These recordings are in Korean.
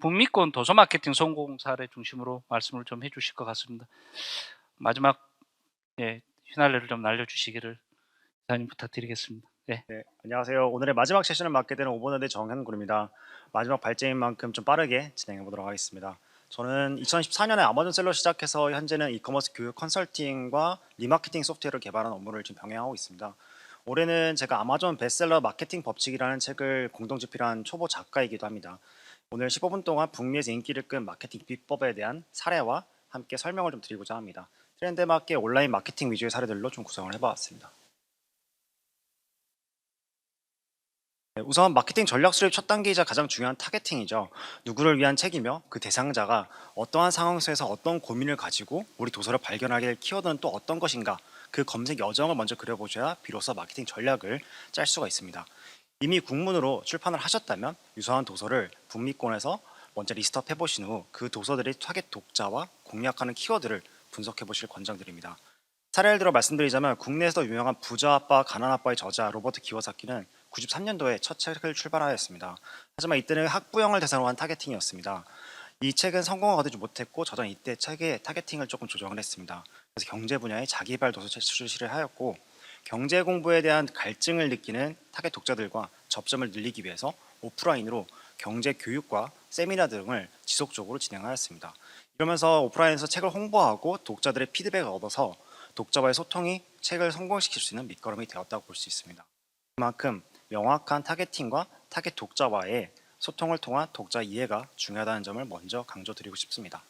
북미권 도서 마케팅 성공 사례 중심으로 말씀을 좀 해주실 것 같습니다. 마지막 휘날레를 좀 날려주시기를 기사님 부탁드리겠습니다. 네. 네, 안녕하세요. 오늘의 마지막 세션을 맡게 되는 오버너드 정현군입니다. 마지막 발제인 만큼 좀 빠르게 진행해 보도록 하겠습니다. 저는 2014년에 아마존 셀러 시작해서 현재는 이커머스 교육 컨설팅과 리마케팅 소프트웨어를 개발하는 업무를 지금 병행하고 있습니다. 올해는 제가 아마존 베스트셀러 마케팅 법칙이라는 책을 공동 집필한 초보 작가이기도 합니다. 오늘 15분 동안 북미에서 인기를 끈 마케팅 비법에 대한 사례와 함께 설명을 좀 드리고자 합니다. 트렌드에 맞게 온라인 마케팅 위주의 사례들로 좀 구성을 해봤습니다. 네, 우선 마케팅 전략 수립 첫 단계이자 가장 중요한 타겟팅이죠. 누구를 위한 책이며 그 대상자가 어떠한 상황에서 어떤 고민을 가지고 우리 도서를 발견하게 될 키워드는 또 어떤 것인가, 그 검색 여정을 먼저 그려보셔야 비로소 마케팅 전략을 짤 수가 있습니다. 이미 국문으로 출판을 하셨다면 유사한 도서를 북미권에서 먼저 리스트업 해보신 후 그 도서들의 타겟 독자와 공략하는 키워드를 분석해 보실 권장드립니다. 사례를 들어 말씀드리자면 국내에서 유명한 부자 아빠, 가난 아빠의 저자 로버트 기워사키는 93년도에 첫 책을 출발하였습니다. 하지만 이때는 학부형을 대상으로 한 타겟팅이었습니다. 이 책은 성공을 거두지 못했고 저는 이때 책의 타겟팅을 조금 조정을 했습니다. 그래서 경제 분야의 자기발 도서 출시를 하였고 경제 공부에 대한 갈증을 느끼는 타겟 독자들과 접점을 늘리기 위해서 오프라인으로 경제 교육과 세미나 등을 지속적으로 진행하였습니다. 이러면서 오프라인에서 책을 홍보하고 독자들의 피드백을 얻어서 독자와의 소통이 책을 성공시킬 수 있는 밑거름이 되었다고 볼 수 있습니다. 그만큼 명확한 타겟팅과 타겟 독자와의 소통을 통한 독자 이해가 중요하다는 점을 먼저 강조드리고 싶습니다.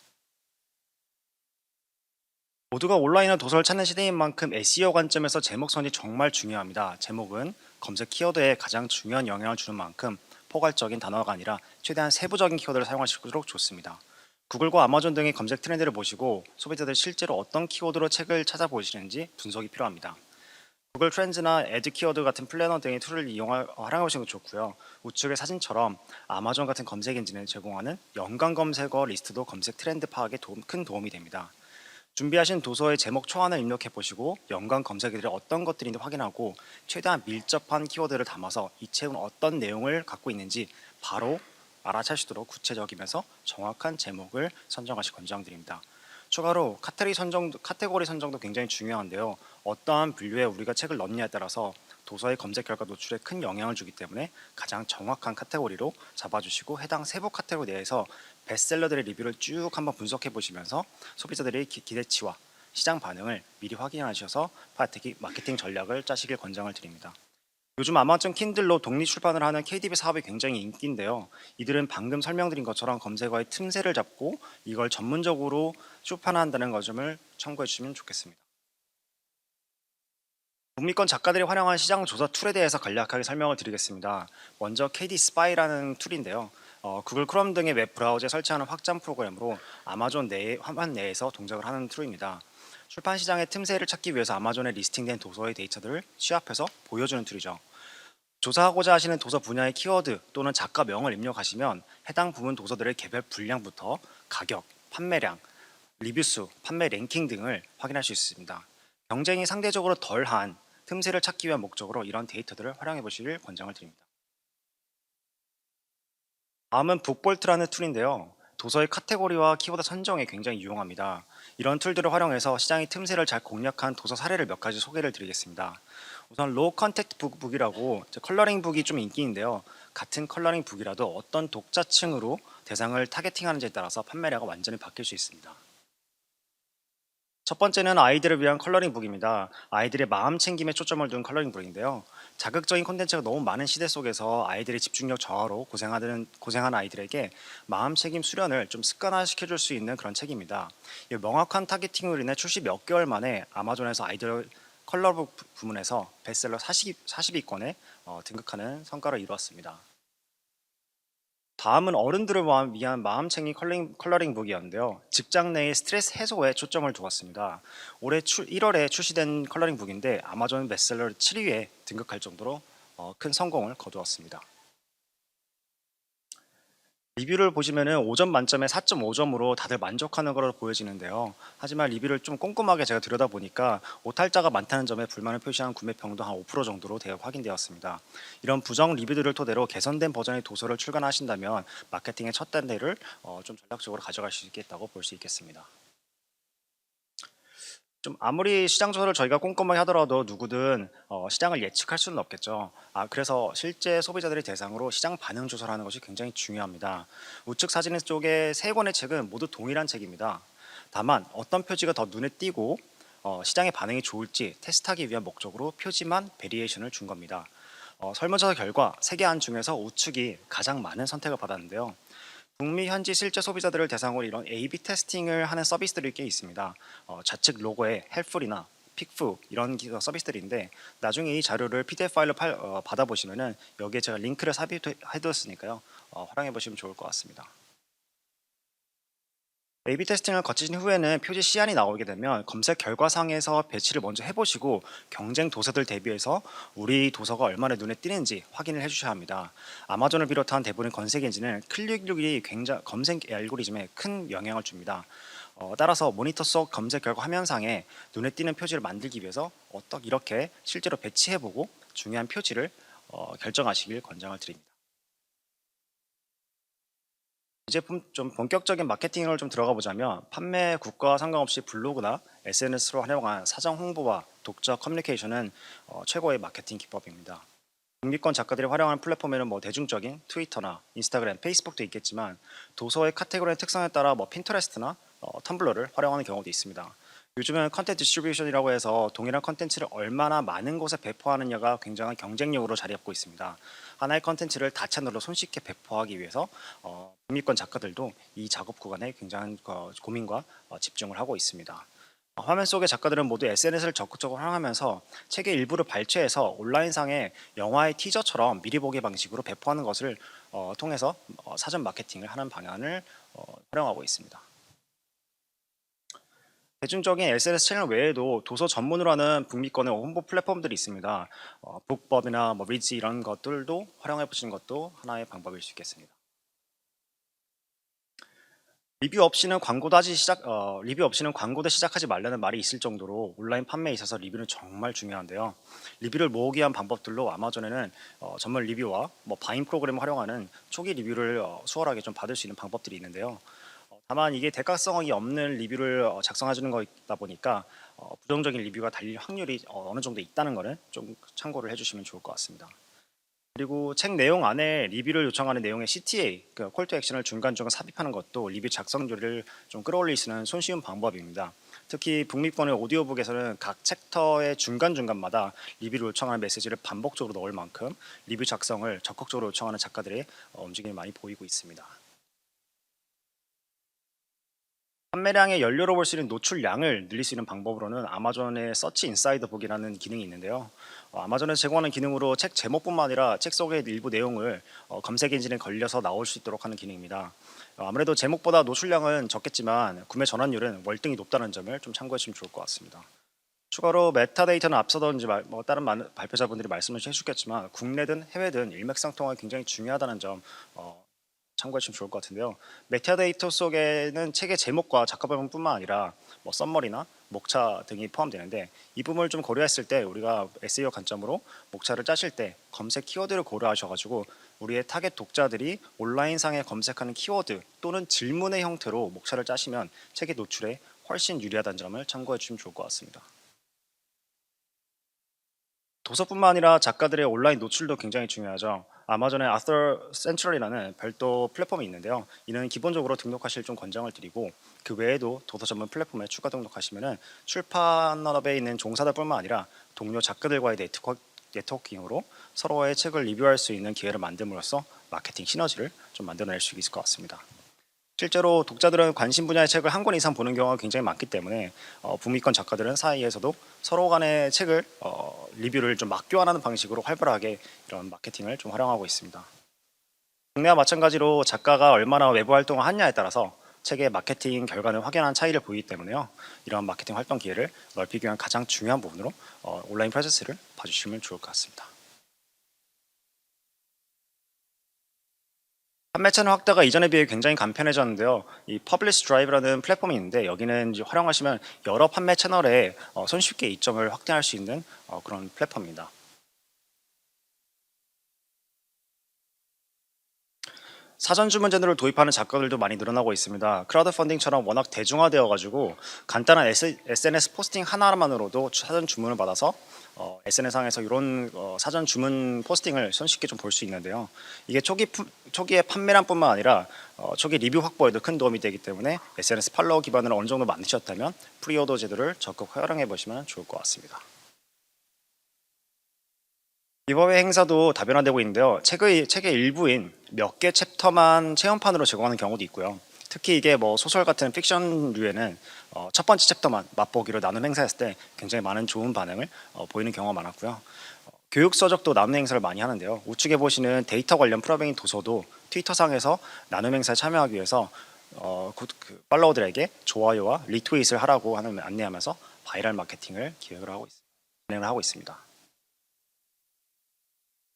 모두가 온라인으로 도서를 찾는 시대인 만큼 SEO 관점에서 제목 선이 정말 중요합니다. 제목은 검색 키워드에 가장 중요한 영향을 주는 만큼 포괄적인 단어가 아니라 최대한 세부적인 키워드를 사용하실수록 좋습니다. 구글과 아마존 등의 검색 트렌드를 보시고 소비자들이 실제로 어떤 키워드로 책을 찾아보시는지 분석이 필요합니다. 구글 트렌즈나 애드 키워드 같은 플래너 등의 툴을 활용해 보시는 것도 좋고요. 우측의 사진처럼 아마존 같은 검색 엔진을 제공하는 연관 검색어 리스트도 검색 트렌드 파악에 큰 도움이 됩니다. 준비하신 도서의 제목 초안을 입력해 보시고 연관 검색어들이 어떤 것들인지 확인하고 최대한 밀접한 키워드를 담아서 이 책은 어떤 내용을 갖고 있는지 바로 알아차시도록 구체적이면서 정확한 제목을 선정하시 권장드립니다. 추가로 카테고리 선정도 굉장히 중요한데요. 어떠한 분류에 우리가 책을 넣느냐에 따라서 도서의 검색 결과 노출에 큰 영향을 주기 때문에 가장 정확한 카테고리로 잡아주시고 해당 세부 카테고리 내에서 베스트셀러들의 리뷰를 쭉 한번 분석해 보시면서 소비자들의 기대치와 시장 반응을 미리 확인하셔서 마케팅 전략을 짜시길 권장을 드립니다. 요즘 아마존 킨들로 독립 출판을 하는 KDP 사업이 굉장히 인기인데요. 이들은 방금 설명드린 것처럼 검색어의 틈새를 잡고 이걸 전문적으로 출판한다는 점을 참고해 주시면 좋겠습니다. 북미권 작가들이 활용한 시장 조사 툴에 대해서 간략하게 설명을 드리겠습니다. 먼저 KD 스파이라는 툴인데요. 구글 크롬 등의 웹 브라우저에 설치하는 확장 프로그램으로 아마존 화면 내에서 동작을 하는 툴입니다. 출판 시장의 틈새를 찾기 위해서 아마존에 리스팅된 도서의 데이터들을 취합해서 보여주는 툴이죠. 조사하고자 하시는 도서 분야의 키워드 또는 작가명을 입력하시면 해당 부문 도서들의 개별 분량부터 가격, 판매량, 리뷰수, 판매 랭킹 등을 확인할 수 있습니다. 경쟁이 상대적으로 덜한 틈새를 찾기 위한 목적으로 이런 데이터들을 활용해 보시길 권장을 드립니다. 다음은 북볼트라는 툴인데요. 도서의 카테고리와 키워드 선정에 굉장히 유용합니다. 이런 툴들을 활용해서 시장의 틈새를 잘 공략한 도서 사례를 몇 가지 소개를 드리겠습니다. 우선 로우 컨택트 북이라고 컬러링 북이 좀 인기인데요. 같은 컬러링 북이라도 어떤 독자층으로 대상을 타겟팅하는지에 따라서 판매량가 완전히 바뀔 수 있습니다. 첫 번째는 아이들을 위한 컬러링 북입니다. 아이들의 마음 챙김에 초점을 둔 컬러링 북인데요. 자극적인 콘텐츠가 너무 많은 시대 속에서 아이들의 집중력 저하로 고생하는 아이들에게 마음 챙김 수련을 좀 습관화시켜줄 수 있는 그런 책입니다. 명확한 타겟팅으로 인해 출시 몇 개월 만에 아마존에서 아이들 컬러북 부문에서 베스트셀러 40위권에 등극하는 성과를 이루었습니다. 다음은 어른들을 위한 마음챙김 컬러링 북이었는데요. 직장 내의 스트레스 해소에 초점을 두었습니다. 올해 1월에 출시된 컬러링 북인데 아마존 베스트셀러 7위에 등극할 정도로 큰 성공을 거두었습니다. 리뷰를 보시면은 5점 만점에 4.5점으로 다들 만족하는 걸로 보여지는데요. 하지만 리뷰를 좀 꼼꼼하게 제가 들여다보니까 오탈자가 많다는 점에 불만을 표시한 구매평도 한 5% 정도로 대략 확인되었습니다. 이런 부정 리뷰들을 토대로 개선된 버전의 도서를 출간하신다면 마케팅의 첫 단계를 좀 전략적으로 가져갈 수 있겠다고 볼 수 있겠습니다. 좀 아무리 시장 조사를 저희가 꼼꼼하게 하더라도 누구든 시장을 예측할 수는 없겠죠. 그래서 실제 소비자들의 대상으로 시장 반응 조사를 하는 것이 굉장히 중요합니다. 우측 사진 쪽에 세 권의 책은 모두 동일한 책입니다. 다만 어떤 표지가 더 눈에 띄고 시장의 반응이 좋을지 테스트하기 위한 목적으로 표지만 베리에이션을 준 겁니다. 설문조사 결과 세 개 안 중에서 우측이 가장 많은 선택을 받았는데요. 북미 현지 실제 소비자들을 대상으로 이런 A/B 테스팅을 하는 서비스들이 꽤 있습니다. 좌측 로고에 헬풀이나 픽프 이런 서비스들인데 나중에 이 자료를 PDF 파일로 받아보시면은 여기에 제가 링크를 삽입해두었으니까요. 활용해 보시면 좋을 것 같습니다. A/B 테스팅을 거치신 후에는 표지 시안이 나오게 되면 검색 결과상에서 배치를 먼저 해보시고 경쟁 도서들 대비해서 우리 도서가 얼마나 눈에 띄는지 확인을 해주셔야 합니다. 아마존을 비롯한 대부분의 검색 엔진은 클릭률이 굉장히 검색 알고리즘에 큰 영향을 줍니다. 따라서 모니터 속 검색 결과 화면상에 눈에 띄는 표지를 만들기 위해서 이렇게 실제로 배치해보고 중요한 표지를 결정하시길 권장을 드립니다. 이제 좀 본격적인 마케팅을 좀 들어가 보자면 판매 국가와 상관없이 블로그나 SNS로 활용한 사전 홍보와 독자 커뮤니케이션은 최고의 마케팅 기법입니다. 중기권 작가들이 활용하는 플랫폼에는 대중적인 트위터나 인스타그램, 페이스북도 있겠지만 도서의 카테고리의 특성에 따라 핀터레스트나 텀블러를 활용하는 경우도 있습니다. 요즘은 컨텐츠 디스트리뷰션이라고 해서 동일한 컨텐츠를 얼마나 많은 곳에 배포하느냐가 굉장한 경쟁력으로 자리 잡고 있습니다. 하나의 컨텐츠를 다채널로 손쉽게 배포하기 위해서 북미권 작가들도 이 작업 구간에 굉장한 고민과 집중을 하고 있습니다. 화면 속의 작가들은 모두 SNS를 적극적으로 활용하면서 책의 일부를 발췌해서 온라인상에 영화의 티저처럼 미리 보기 방식으로 배포하는 것을 통해서 사전 마케팅을 하는 방안을 활용하고 있습니다. 대중적인 SNS 채널 외에도 도서 전문으로 하는 북미권의 홍보 플랫폼들이 있습니다. 북법이나 리즈 이런 것들도 활용해 보시는 것도 하나의 방법일 수 있겠습니다. 리뷰 없이는 광고도 시작하지 말라는 말이 있을 정도로 온라인 판매에 있어서 리뷰는 정말 중요한데요. 리뷰를 모으기 위한 방법들로 아마존에는 전문 리뷰와 바잉 프로그램을 활용하는 초기 리뷰를 수월하게 좀 받을 수 있는 방법들이 있는데요. 다만 이게 대가성이 없는 리뷰를 작성해주는 거다 보니까 부정적인 리뷰가 달릴 확률이 어느 정도 있다는 거는 좀 참고를 해주시면 좋을 것 같습니다. 그리고 책 내용 안에 리뷰를 요청하는 내용의 CTA, 콜 투 액션을 중간중간 삽입하는 것도 리뷰 작성률을 좀 끌어올릴 수 있는 손쉬운 방법입니다. 특히 북미권의 오디오북에서는 각 챕터의 중간중간마다 리뷰를 요청하는 메시지를 반복적으로 넣을 만큼 리뷰 작성을 적극적으로 요청하는 작가들의 움직임이 많이 보이고 있습니다. 판매량의 연료로 볼 수 있는 노출량을 늘릴 수 있는 방법으로는 아마존의 서치 인사이더 북이라는 기능이 있는데요. 아마존에서 제공하는 기능으로 책 제목뿐만 아니라 책 속의 일부 내용을 검색 엔진에 걸려서 나올 수 있도록 하는 기능입니다. 아무래도 제목보다 노출량은 적겠지만 구매 전환율은 월등히 높다는 점을 좀 참고해 주시면 좋을 것 같습니다. 추가로 메타데이터는 앞서든지 다른 많은 발표자분들이 말씀을 해주셨겠지만 국내든 해외든 일맥상통하기 굉장히 중요하다는 점 참고해 주시면 좋을 것 같은데요. 메타데이터 속에는 책의 제목과 작가별명뿐만 아니라 썸머리나 목차 등이 포함되는데 이 부분을 좀 고려했을 때 우리가 SEO 관점으로 목차를 짜실 때 검색 키워드를 고려하셔가지고 우리의 타겟 독자들이 온라인상에 검색하는 키워드 또는 질문의 형태로 목차를 짜시면 책의 노출에 훨씬 유리하다는 점을 참고해 주시면 좋을 것 같습니다. 도서뿐만 아니라 작가들의 온라인 노출도 굉장히 중요하죠. 아마존의 아서 센트럴이라는 별도 플랫폼이 있는데요. 이는 기본적으로 등록하실 좀 권장을 드리고 그 외에도 도서 전문 플랫폼에 추가 등록하시면은 출판업에 있는 종사자뿐만 아니라 동료 작가들과의 네트워킹으로 서로의 책을 리뷰할 수 있는 기회를 만듦으로써 마케팅 시너지를 좀 만들어낼 수 있을 것 같습니다. 실제로 독자들은 관심 분야의 책을 한 권 이상 보는 경우가 굉장히 많기 때문에 북미권 작가들은 사이에서도 서로 간의 책을 리뷰를 좀 맞교환하는 방식으로 활발하게 이런 마케팅을 좀 활용하고 있습니다. 국내와 마찬가지로 작가가 얼마나 외부 활동을 하느냐에 따라서 책의 마케팅 결과는 확연한 차이를 보이기 때문에요. 이런 마케팅 활동 기회를 넓히기 위한 가장 중요한 부분으로 온라인 프레젠스를 봐주시면 좋을 것 같습니다. 판매 채널 확대가 이전에 비해 굉장히 간편해졌는데요. 이 퍼블리시 드라이브라는 플랫폼이 있는데 여기는 이제 활용하시면 여러 판매 채널에 손쉽게 이점을 확대할 수 있는 그런 플랫폼입니다. 사전 주문 제도를 도입하는 작가들도 많이 늘어나고 있습니다. 크라우드 펀딩처럼 워낙 대중화되어 가지고 간단한 SNS 포스팅 하나만으로도 사전 주문을 받아서 SNS상에서 이런 사전 주문 포스팅을 손쉽게 좀 볼 수 있는데요. 이게 초기에 판매량뿐만 아니라 초기 리뷰 확보에도 큰 도움이 되기 때문에 SNS 팔로워 기반을 어느 정도 만드셨다면 프리오더 제도를 적극 활용해 보시면 좋을 것 같습니다. 기법의 행사도 다변화되고 있는데요. 책의 일부인 몇 개 챕터만 체험판으로 제공하는 경우도 있고요. 특히 이게 뭐 소설 같은 픽션류에는 첫 번째 챕터만 맛보기로 나눔 행사했을 때 굉장히 많은 좋은 반응을 보이는 경우가 많았고요. 교육 서적도 나눔 행사를 많이 하는데요. 우측에 보시는 데이터 관련 프로그래밍 도서도 트위터상에서 나눔 행사에 참여하기 위해서 팔로워들에게 좋아요와 리트윗을 하라고 하는 안내하면서 바이럴 마케팅을 진행을 하고 있습니다.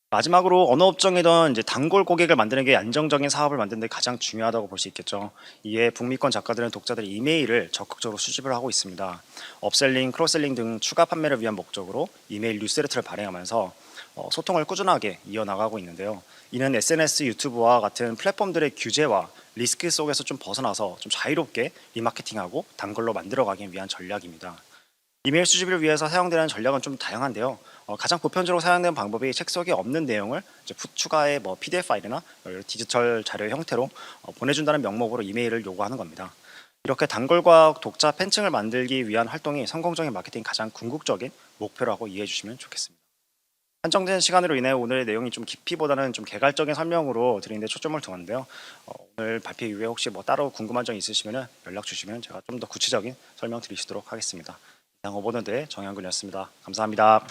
마지막으로 어느 업종이든 이제 단골 고객을 만드는 게 안정적인 사업을 만드는 데 가장 중요하다고 볼 수 있겠죠. 이에 북미권 작가들은 독자들의 이메일을 적극적으로 수집을 하고 있습니다. 업셀링, 크로셀링 등 추가 판매를 위한 목적으로 이메일 뉴스레터를 발행하면서 소통을 꾸준하게 이어나가고 있는데요. 이는 SNS, 유튜브와 같은 플랫폼들의 규제와 리스크 속에서 좀 벗어나서 좀 자유롭게 리마케팅하고 단골로 만들어가기 위한 전략입니다. 이메일 수집을 위해서 사용되는 전략은 좀 다양한데요. 가장 보편적으로 사용되는 방법이 책 속에 없는 내용을 이제 추가의 뭐 PDF 파일이나 디지털 자료 형태로 보내준다는 명목으로 이메일을 요구하는 겁니다. 이렇게 단골과 독자 팬층을 만들기 위한 활동이 성공적인 마케팅 가장 궁극적인 목표라고 이해해 주시면 좋겠습니다. 한정된 시간으로 인해 오늘의 내용이 좀 깊이보다는 좀 개괄적인 설명으로 드리는 데 초점을 두었는데요. 오늘 발표 이후에 혹시 뭐 따로 궁금한 점 있으시면 연락 주시면 제가 좀 더 구체적인 설명 드리도록 하겠습니다. 이상 오버너드의 정현근이었습니다. 감사합니다.